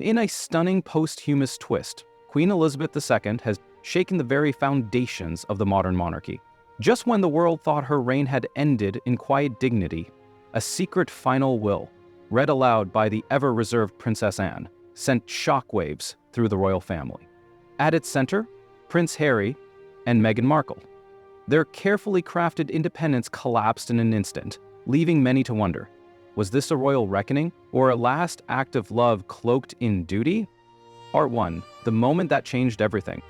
In a stunning posthumous twist, Queen Elizabeth II has shaken the very foundations of the modern monarchy. Just when the world thought her reign had ended in quiet dignity, a secret final will, read aloud by the ever-reserved Princess Anne, sent shockwaves through the royal family. At its center, Prince Harry and Meghan Markle. Their carefully crafted independence collapsed in an instant, leaving many to wonder, was this a royal reckoning, or a last act of love cloaked in duty? Part 1. The moment that changed everything.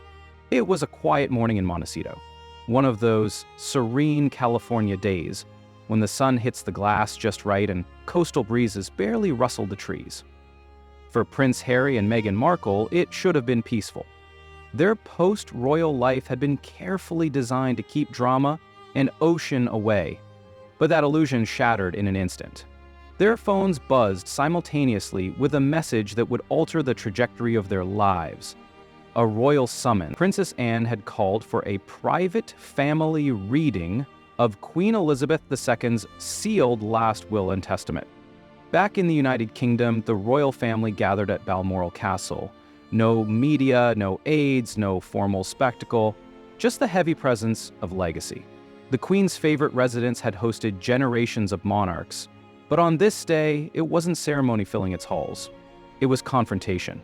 It was a quiet morning in Montecito, one of those serene California days when the sun hits the glass just right and coastal breezes barely rustle the trees. For Prince Harry and Meghan Markle, it should have been peaceful. Their post-royal life had been carefully designed to keep drama and ocean away, but that illusion shattered in an instant. Their phones buzzed simultaneously with a message that would alter the trajectory of their lives. A royal summons. Princess Anne had called for a private family reading of Queen Elizabeth II's sealed last will and testament. Back in the United Kingdom, the royal family gathered at Balmoral Castle. No media, no aides, no formal spectacle, just the heavy presence of legacy. The Queen's favorite residence had hosted generations of monarchs, but on this day, it wasn't ceremony filling its halls. It was confrontation.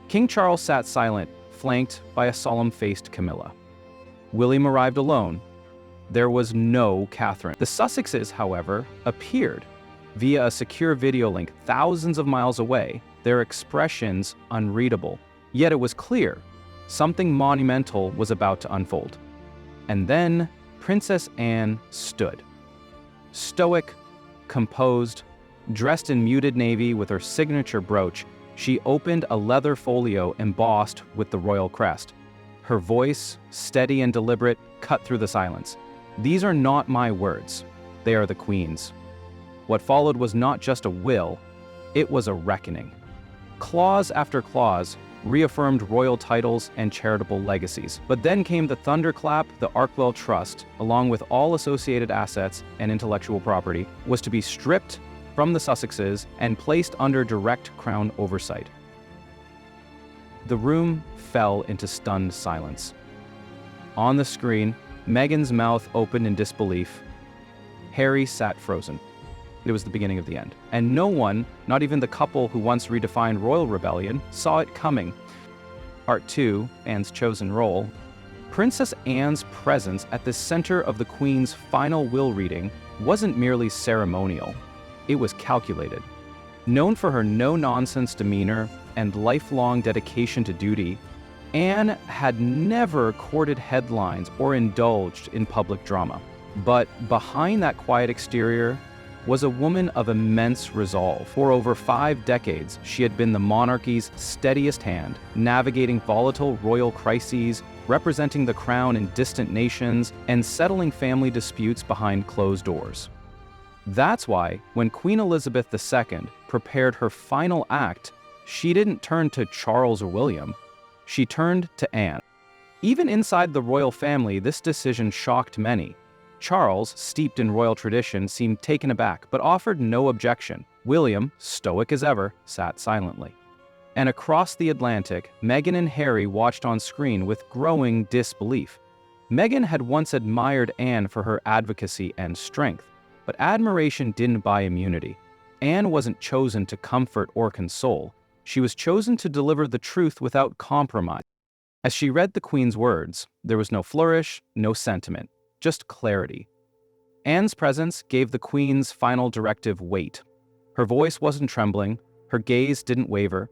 King Charles sat silent, flanked by a solemn-faced Camilla. William arrived alone. There was no Catherine. The Sussexes, however, appeared via a secure video link thousands of miles away, their expressions unreadable. Yet it was clear, something monumental was about to unfold. And then Princess Anne stood. Stoic, composed, dressed in muted navy with her signature brooch, she opened a leather folio embossed with the royal crest. Her voice, steady and deliberate, cut through the silence. "These are not my words. They are the Queen's." What followed was not just a will, it was a reckoning. Clause after clause reaffirmed royal titles and charitable legacies. But then came the thunderclap. The Arkwell Trust, along with all associated assets and intellectual property, was to be stripped from the Sussexes and placed under direct Crown oversight. The room fell into stunned silence. On the screen, Meghan's mouth opened in disbelief. Harry sat frozen. It was the beginning of the end. And no one, not even the couple who once redefined royal rebellion, saw it coming. Part 2, Anne's chosen role. Princess Anne's presence at the center of the Queen's final will reading wasn't merely ceremonial. It was calculated. Known for her no-nonsense demeanor and lifelong dedication to duty, Anne had never courted headlines or indulged in public drama. But behind that quiet exterior was a woman of immense resolve. For over 5 decades, she had been the monarchy's steadiest hand, navigating volatile royal crises, representing the crown in distant nations, and settling family disputes behind closed doors. That's why, when Queen Elizabeth II prepared her final act, she didn't turn to Charles or William. She turned to Anne. Even inside the royal family, this decision shocked many. Charles, steeped in royal tradition, seemed taken aback, but offered no objection. William, stoic as ever, sat silently. And across the Atlantic, Meghan and Harry watched on screen with growing disbelief. Meghan had once admired Anne for her advocacy and strength, but admiration didn't buy immunity. Anne wasn't chosen to comfort or console. She was chosen to deliver the truth without compromise. As she read the Queen's words, there was no flourish, no sentiment, just clarity. Anne's presence gave the Queen's final directive weight. Her voice wasn't trembling, her gaze didn't waver.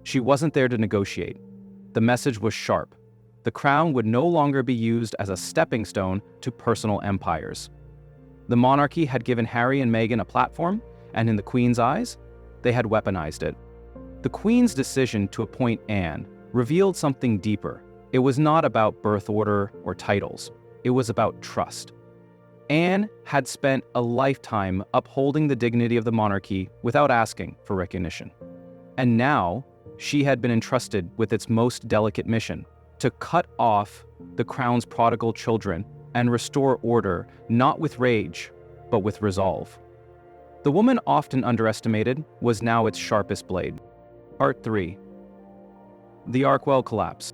She wasn't there to negotiate. The message was sharp. The crown would no longer be used as a stepping stone to personal empires. The monarchy had given Harry and Meghan a platform, and in the Queen's eyes, they had weaponized it. The Queen's decision to appoint Anne revealed something deeper. It was not about birth order or titles. It was about trust. Anne had spent a lifetime upholding the dignity of the monarchy without asking for recognition. And now, she had been entrusted with its most delicate mission, to cut off the crown's prodigal children and restore order, not with rage, but with resolve. The woman often underestimated was now its sharpest blade. Part 3. the Arkwell collapse.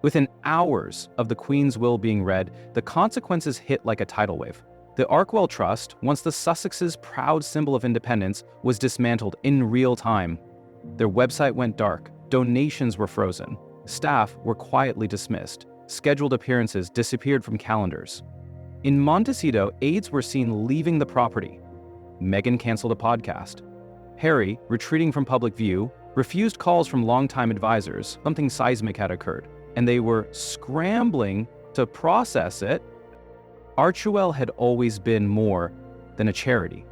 Within hours of the Queen's will being read, the consequences hit like a tidal wave. The Arkwell Trust, once the Sussexes' proud symbol of independence, was dismantled in real time. Their website went dark, donations were frozen, staff were quietly dismissed, scheduled appearances disappeared from calendars. In Montecito, aides were seen leaving the property. Meghan canceled a podcast. Harry, retreating from public view, refused calls from longtime advisors. Something seismic had occurred, and they were scrambling to process it. Archewell had always been more than a charity.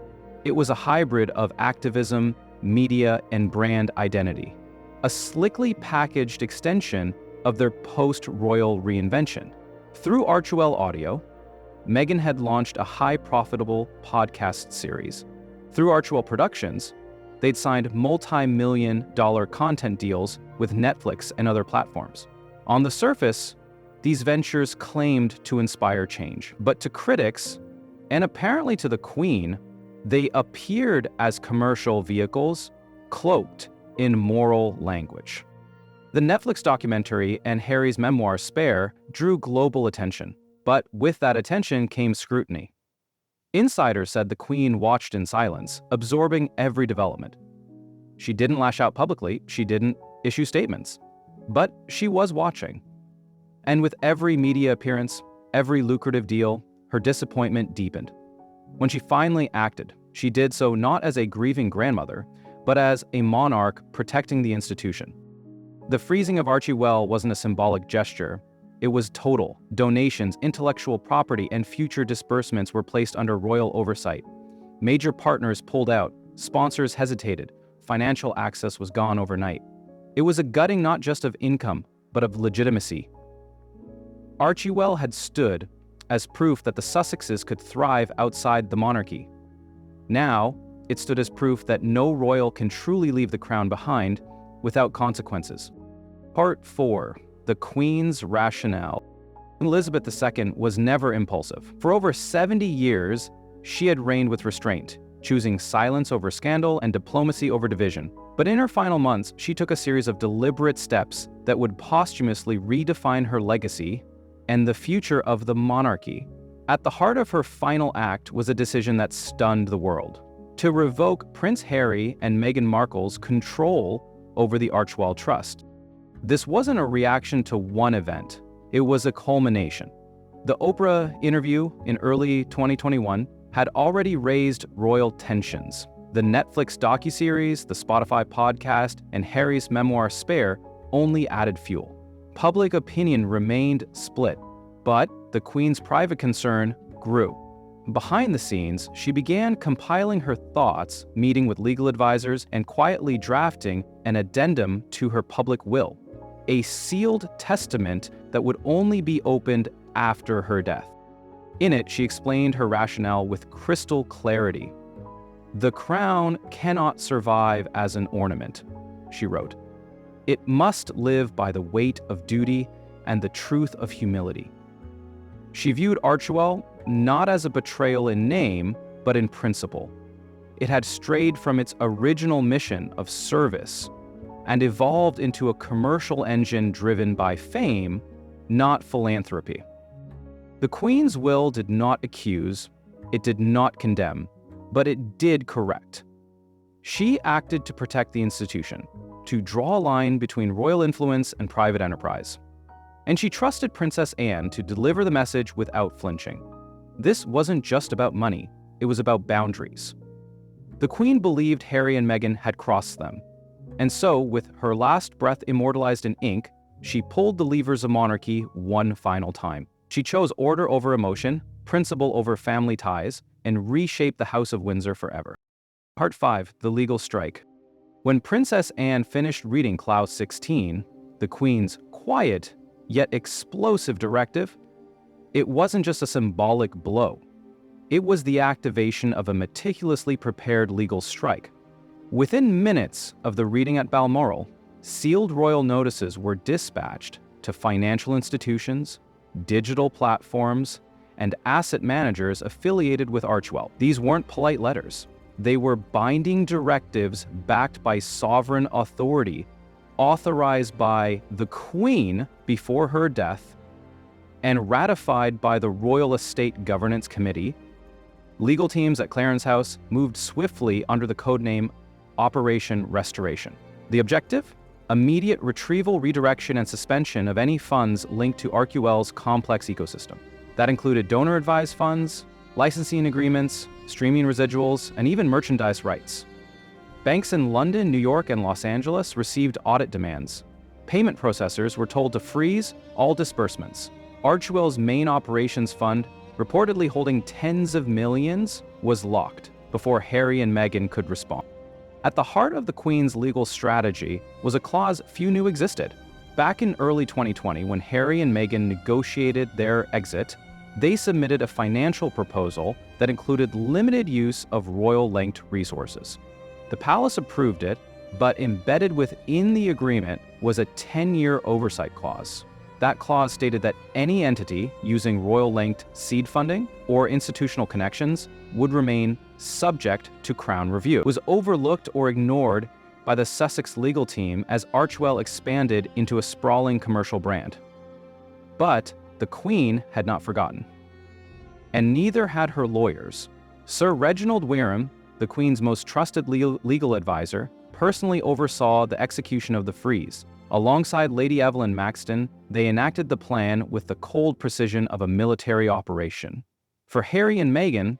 It was a hybrid of activism, media, and brand identity, a slickly packaged extension of their post-royal reinvention. Through Archewell Audio, Meghan had launched a high-profitable podcast series. Through Archewell Productions, they'd signed multi-million-dollar content deals with Netflix and other platforms. On the surface, these ventures claimed to inspire change, but to critics, and apparently to the Queen, they appeared as commercial vehicles, cloaked in moral language. The Netflix documentary and Harry's memoir, Spare, drew global attention, but with that attention came scrutiny. Insiders said the Queen watched in silence, absorbing every development. She didn't lash out publicly, she didn't issue statements, but she was watching. And with every media appearance, every lucrative deal, her disappointment deepened. When she finally acted, she did so not as a grieving grandmother, but as a monarch protecting the institution. The freezing of Archewell wasn't a symbolic gesture. It was total. Donations, intellectual property, and future disbursements were placed under royal oversight. Major partners pulled out, sponsors hesitated, financial access was gone overnight. It was a gutting not just of income, but of legitimacy. Archewell had stood as proof that the Sussexes could thrive outside the monarchy. Now, it stood as proof that no royal can truly leave the crown behind without consequences. Part 4. The Queen's Rationale. Elizabeth II was never impulsive. For over 70 years, she had reigned with restraint, choosing silence over scandal and diplomacy over division. But in her final months, she took a series of deliberate steps that would posthumously redefine her legacy and the future of the monarchy. At the heart of her final act was a decision that stunned the world: to revoke Prince Harry and Meghan Markle's control over the Archewell Trust. This wasn't a reaction to one event, it was a culmination. The Oprah interview in early 2021 had already raised royal tensions. The Netflix docuseries, the Spotify podcast, and Harry's memoir Spare only added fuel. Public opinion remained split, but the Queen's private concern grew. Behind the scenes, she began compiling her thoughts, meeting with legal advisors, and quietly drafting an addendum to her public will, a sealed testament that would only be opened after her death. In it, she explained her rationale with crystal clarity. "The crown cannot survive as an ornament," she wrote. "It must live by the weight of duty and the truth of humility." She viewed Archewell not as a betrayal in name, but in principle. It had strayed from its original mission of service and evolved into a commercial engine driven by fame, not philanthropy. The Queen's will did not accuse, it did not condemn, but it did correct. She acted to protect the institution, to draw a line between royal influence and private enterprise. And she trusted Princess Anne to deliver the message without flinching. This wasn't just about money, it was about boundaries. The Queen believed Harry and Meghan had crossed them. And so, with her last breath immortalized in ink, she pulled the levers of monarchy one final time. She chose order over emotion, principle over family ties, and reshaped the House of Windsor forever. Part 5. The Legal Strike. When Princess Anne finished reading Clause 16, the Queen's quiet yet explosive directive, it wasn't just a symbolic blow. It was the activation of a meticulously prepared legal strike. Within minutes of the reading at Balmoral, sealed royal notices were dispatched to financial institutions, digital platforms, and asset managers affiliated with Archewell. These weren't polite letters. They were binding directives backed by sovereign authority authorized by the Queen before her death, and ratified by the Royal Estate Governance Committee, legal teams at Clarence House moved swiftly under the codename Operation Restoration. The objective? Immediate retrieval, redirection, and suspension of any funds linked to ArcUL's complex ecosystem. That included donor-advised funds, licensing agreements, streaming residuals, and even merchandise rights. Banks in London, New York, and Los Angeles received audit demands. Payment processors were told to freeze all disbursements. ArcUL's main operations fund, reportedly holding tens of millions, was locked before Harry and Meghan could respond. At the heart of the Queen's legal strategy was a clause few knew existed. Back in early 2020, when Harry and Meghan negotiated their exit, they submitted a financial proposal that included limited use of royal-linked resources. The palace approved it, but embedded within the agreement was a 10-year oversight clause. That clause stated that any entity using royal-linked seed funding or institutional connections would remain subject to Crown review. It was overlooked or ignored by the Sussex legal team as ArcUL expanded into a sprawling commercial brand. But the Queen had not forgotten. And neither had her lawyers. Sir Reginald Wareham, the Queen's most trusted legal advisor, personally oversaw the execution of the freeze. Alongside Lady Evelyn Maxton, they enacted the plan with the cold precision of a military operation. For Harry and Meghan,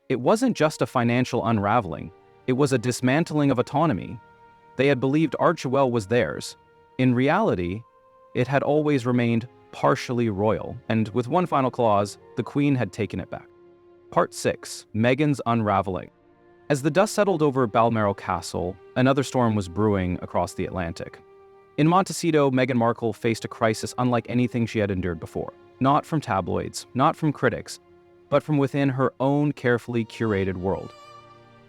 it wasn't just a financial unraveling, it was a dismantling of autonomy. They had believed ArcUL was theirs. In reality, it had always remained partially royal, and with one final clause, the Queen had taken it back. Part 6. Meghan's Unraveling. As the dust settled over Balmoral Castle, another storm was brewing across the Atlantic. In Montecito, Meghan Markle faced a crisis unlike anything she had endured before. Not from tabloids, not from critics, but from within her own carefully curated world.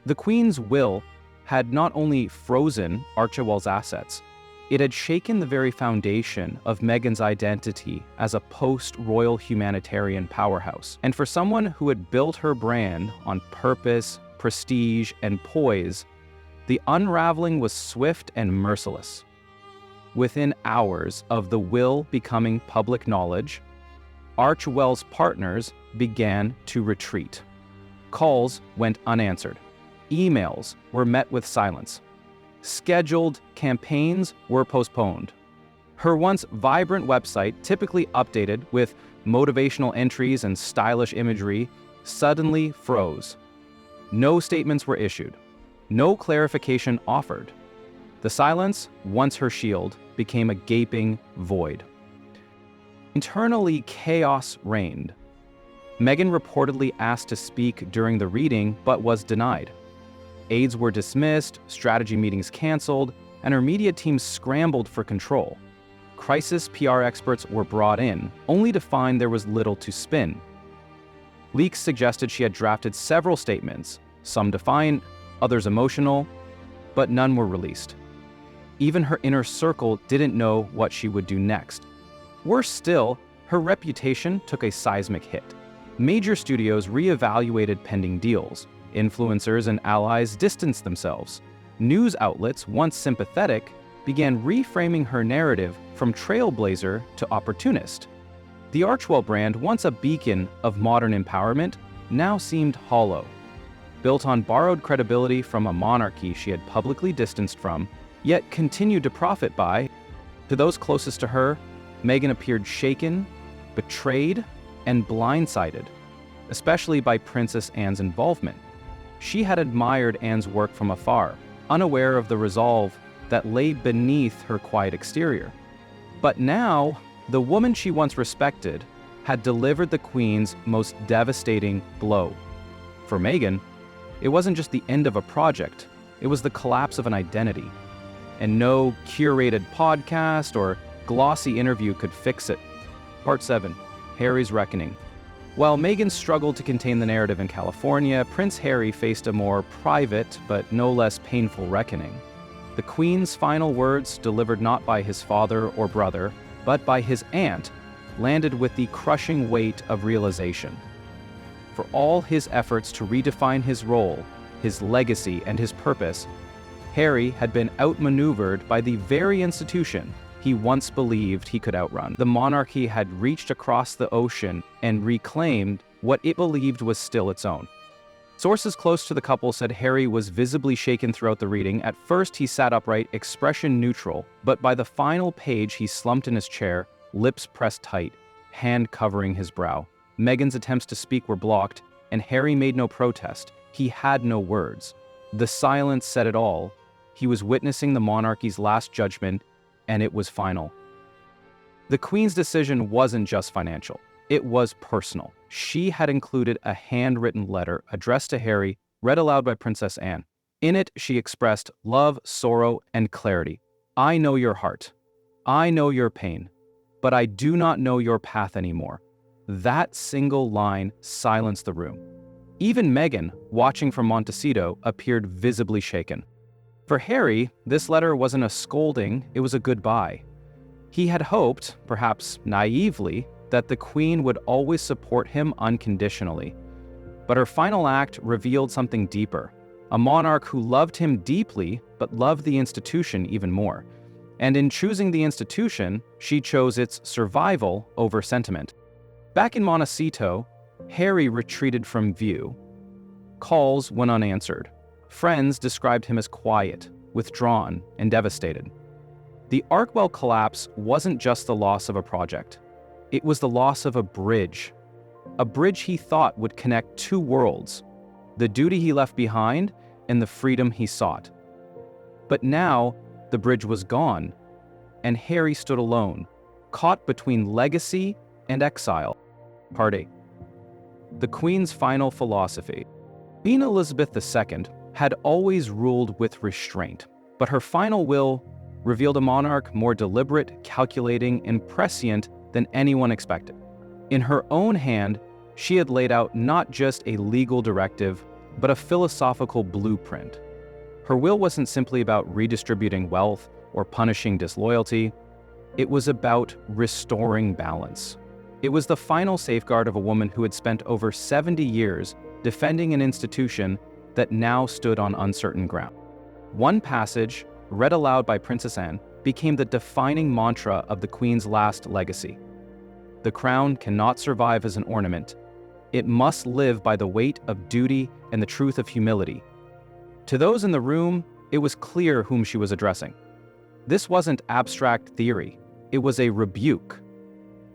The Queen's will had not only frozen ArcUL's assets, it had shaken the very foundation of Meghan's identity as a post-royal humanitarian powerhouse. And for someone who had built her brand on purpose, prestige, and poise, the unraveling was swift and merciless. Within hours of the will becoming public knowledge, ArcUL's partners began to retreat. Calls went unanswered. Emails were met with silence. Scheduled campaigns were postponed. Her once vibrant website, typically updated with motivational entries and stylish imagery, suddenly froze. No statements were issued. No clarification offered. The silence, once her shield, became a gaping void. Internally, chaos reigned. Meghan reportedly asked to speak during the reading, but was denied. Aides were dismissed, strategy meetings canceled, and her media team scrambled for control. Crisis PR experts were brought in, only to find there was little to spin. Leaks suggested she had drafted several statements, some defiant, others emotional, but none were released. Even her inner circle didn't know what she would do next. Worse still, her reputation took a seismic hit. Major studios reevaluated pending deals. Influencers and allies distanced themselves. News outlets, once sympathetic, began reframing her narrative from trailblazer to opportunist. The ArcUL brand, once a beacon of modern empowerment, now seemed hollow. Built on borrowed credibility from a monarchy she had publicly distanced from, yet continued to profit by, to those closest to her, Meghan appeared shaken, betrayed, and blindsided, especially by Princess Anne's involvement. She had admired Anne's work from afar, unaware of the resolve that lay beneath her quiet exterior. But now, the woman she once respected had delivered the Queen's most devastating blow. For Meghan, it wasn't just the end of a project, it was the collapse of an identity. And no curated podcast or glossy interview could fix it. Part 7. Harry's Reckoning. While Meghan struggled to contain the narrative in California, Prince Harry faced a more private but no less painful reckoning. The Queen's final words, delivered not by his father or brother, but by his aunt, landed with the crushing weight of realization. For all his efforts to redefine his role, his legacy, and his purpose, Harry had been outmaneuvered by the very institution he once believed he could outrun. The monarchy had reached across the ocean and reclaimed what it believed was still its own. Sources close to the couple said Harry was visibly shaken throughout the reading. At first he sat upright, expression neutral, but by the final page he slumped in his chair, lips pressed tight, hand covering his brow. Meghan's attempts to speak were blocked, and Harry made no protest. He had no words. The silence said it all. He was witnessing the monarchy's last judgment, and it was final. The Queen's decision wasn't just financial. It was personal. She had included a handwritten letter addressed to Harry, read aloud by Princess Anne. In it, she expressed love, sorrow, and clarity. I know your heart. I know your pain. But I do not know your path anymore. That single line silenced the room. Even Meghan, watching from Montecito, appeared visibly shaken. For Harry, this letter wasn't a scolding, it was a goodbye. He had hoped, perhaps naively, that the Queen would always support him unconditionally. But her final act revealed something deeper. A monarch who loved him deeply, but loved the institution even more. And in choosing the institution, she chose its survival over sentiment. Back in Montecito, Harry retreated from view. Calls went unanswered. Friends described him as quiet, withdrawn, and devastated. The Arkwell collapse wasn't just the loss of a project. It was the loss of a bridge he thought would connect two worlds, the duty he left behind and the freedom he sought. But now, the bridge was gone, and Harry stood alone, caught between legacy and exile. Part 8. The Queen's final philosophy. Queen Elizabeth II had always ruled with restraint, but her final will revealed a monarch more deliberate, calculating, and prescient than anyone expected. In her own hand, she had laid out not just a legal directive, but a philosophical blueprint. Her will wasn't simply about redistributing wealth or punishing disloyalty. It was about restoring balance. It was the final safeguard of a woman who had spent over 70 years defending an institution that now stood on uncertain ground. One passage, read aloud by Princess Anne, became the defining mantra of the Queen's last legacy. The crown cannot survive as an ornament. It must live by the weight of duty and the truth of humility. To those in the room, it was clear whom she was addressing. This wasn't abstract theory. It was a rebuke.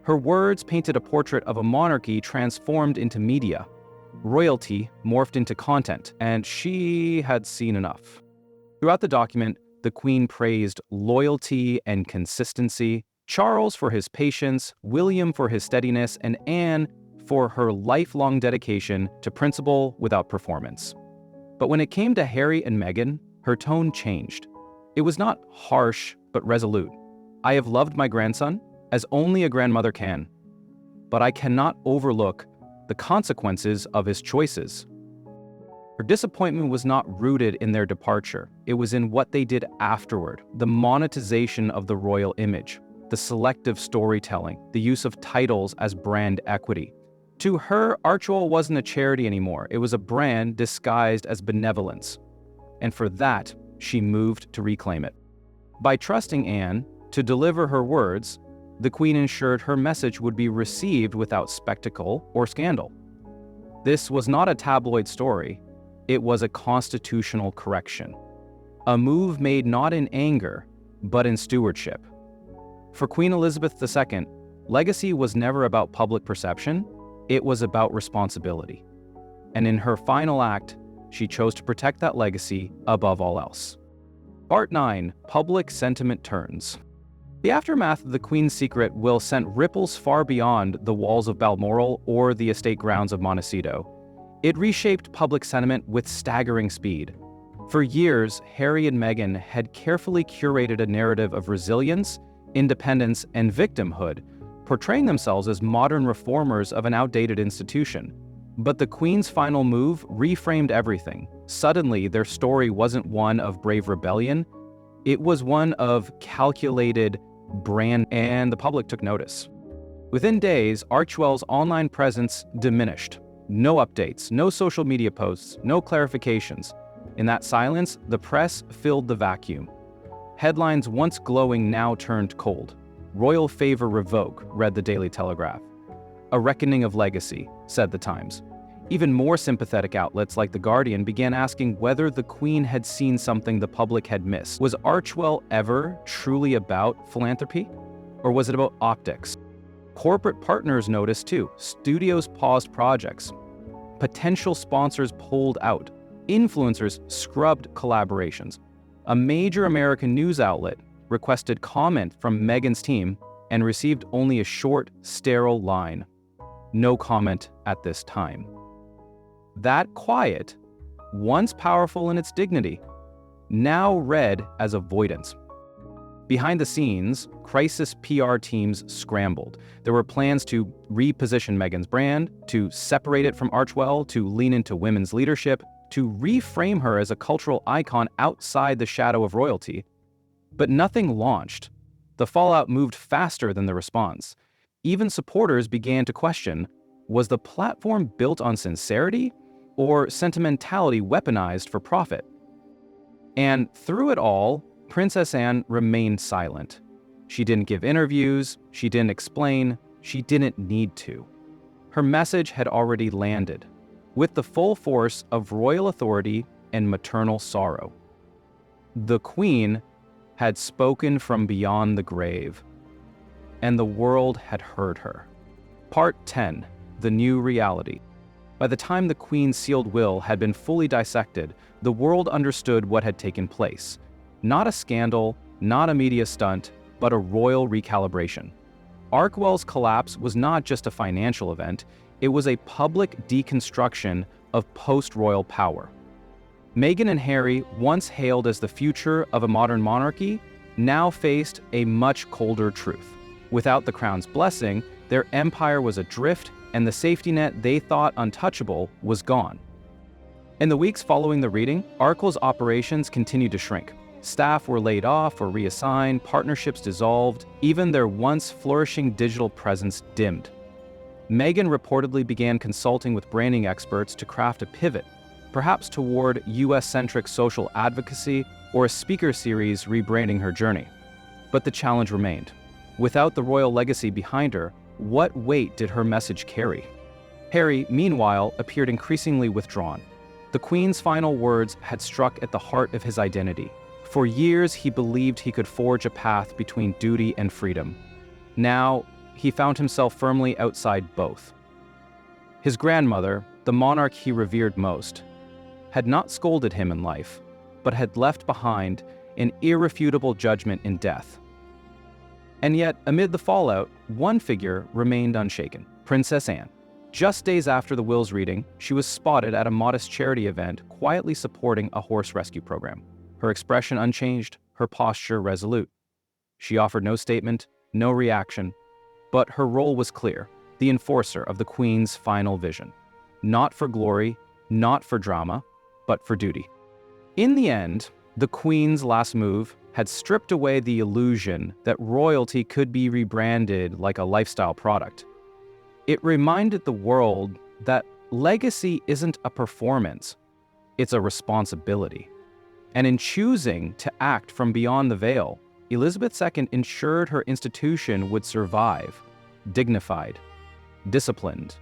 Her words painted a portrait of a monarchy transformed into media, royalty morphed into content, and she had seen enough. Throughout the document, the Queen praised loyalty and consistency, Charles for his patience, William for his steadiness, and Anne for her lifelong dedication to principle without performance. But when it came to Harry and Meghan, her tone changed. It was not harsh, but resolute. I have loved my grandson, as only a grandmother can, but I cannot overlook the consequences of his choices. Her disappointment was not rooted in their departure. It was in what they did afterward, the monetization of the royal image, the selective storytelling, the use of titles as brand equity. To her, Archewell wasn't a charity anymore. It was a brand disguised as benevolence. And for that, she moved to reclaim it. By trusting Anne to deliver her words, the Queen ensured her message would be received without spectacle or scandal. This was not a tabloid story. It was a constitutional correction. A move made not in anger, but in stewardship. For Queen Elizabeth II, legacy was never about public perception. It was about responsibility. And in her final act, she chose to protect that legacy above all else. Part 9. Public Sentiment Turns. The aftermath of the Queen's secret will send ripples far beyond the walls of Balmoral or the estate grounds of Montecito. It reshaped public sentiment with staggering speed. For years, Harry and Meghan had carefully curated a narrative of resilience, independence, and victimhood, portraying themselves as modern reformers of an outdated institution. But the Queen's final move reframed everything. Suddenly, their story wasn't one of brave rebellion. It was one of calculated brand, and the public took notice. Within days, Archewell's online presence diminished. No updates, no social media posts, no clarifications. In that silence, the press filled the vacuum. Headlines once glowing now turned cold. "Royal favor revoke," read the Daily Telegraph. "A reckoning of legacy," said the Times. Even more sympathetic outlets like The Guardian began asking whether the Queen had seen something the public had missed. Was Archewell ever truly about philanthropy? Or was it about optics? Corporate partners noticed too. Studios paused projects. Potential sponsors pulled out. Influencers scrubbed collaborations. A major American news outlet requested comment from Meghan's team and received only a short, sterile line. "No comment at this time." That quiet, once powerful in its dignity, now read as avoidance. Behind the scenes, crisis PR teams scrambled. There were plans to reposition Meghan's brand, to separate it from Archewell, to lean into women's leadership, to reframe her as a cultural icon outside the shadow of royalty. But nothing launched. The fallout moved faster than the response. Even supporters began to question, was the platform built on sincerity or sentimentality weaponized for profit? And through it all, Princess Anne remained silent. She didn't give interviews, she didn't explain, she didn't need to. Her message had already landed, with the full force of royal authority and maternal sorrow. The Queen had spoken from beyond the grave, and the world had heard her. Part 10. The New Reality. By the time the Queen's sealed will had been fully dissected, the world understood what had taken place. Not a scandal, not a media stunt, but a royal recalibration. Archewell's collapse was not just a financial event, it was a public deconstruction of post-royal power. Meghan and Harry, once hailed as the future of a modern monarchy, now faced a much colder truth. Without the crown's blessing, their empire was adrift, and the safety net they thought untouchable was gone. In the weeks following the reading, Archewell's operations continued to shrink. Staff were laid off or reassigned, partnerships dissolved, even their once flourishing digital presence dimmed. Meghan reportedly began consulting with branding experts to craft a pivot, perhaps toward US-centric social advocacy or a speaker series rebranding her journey. But the challenge remained. Without the royal legacy behind her, what weight did her message carry? Harry, meanwhile, appeared increasingly withdrawn. The Queen's final words had struck at the heart of his identity. For years, he believed he could forge a path between duty and freedom. Now, he found himself firmly outside both. His grandmother, the monarch he revered most, had not scolded him in life, but had left behind an irrefutable judgment in death. And yet, amid the fallout, one figure remained unshaken: Princess Anne. Just days after the will's reading, she was spotted at a modest charity event quietly supporting a horse rescue program. Her expression unchanged, her posture resolute. She offered no statement, no reaction, but her role was clear: the enforcer of the Queen's final vision. Not for glory, not for drama, but for duty. In the end, the Queen's last move had stripped away the illusion that royalty could be rebranded like a lifestyle product. It reminded the world that legacy isn't a performance, it's a responsibility. And in choosing to act from beyond the veil, Elizabeth II ensured her institution would survive, dignified, disciplined,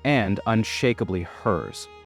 and unshakably hers.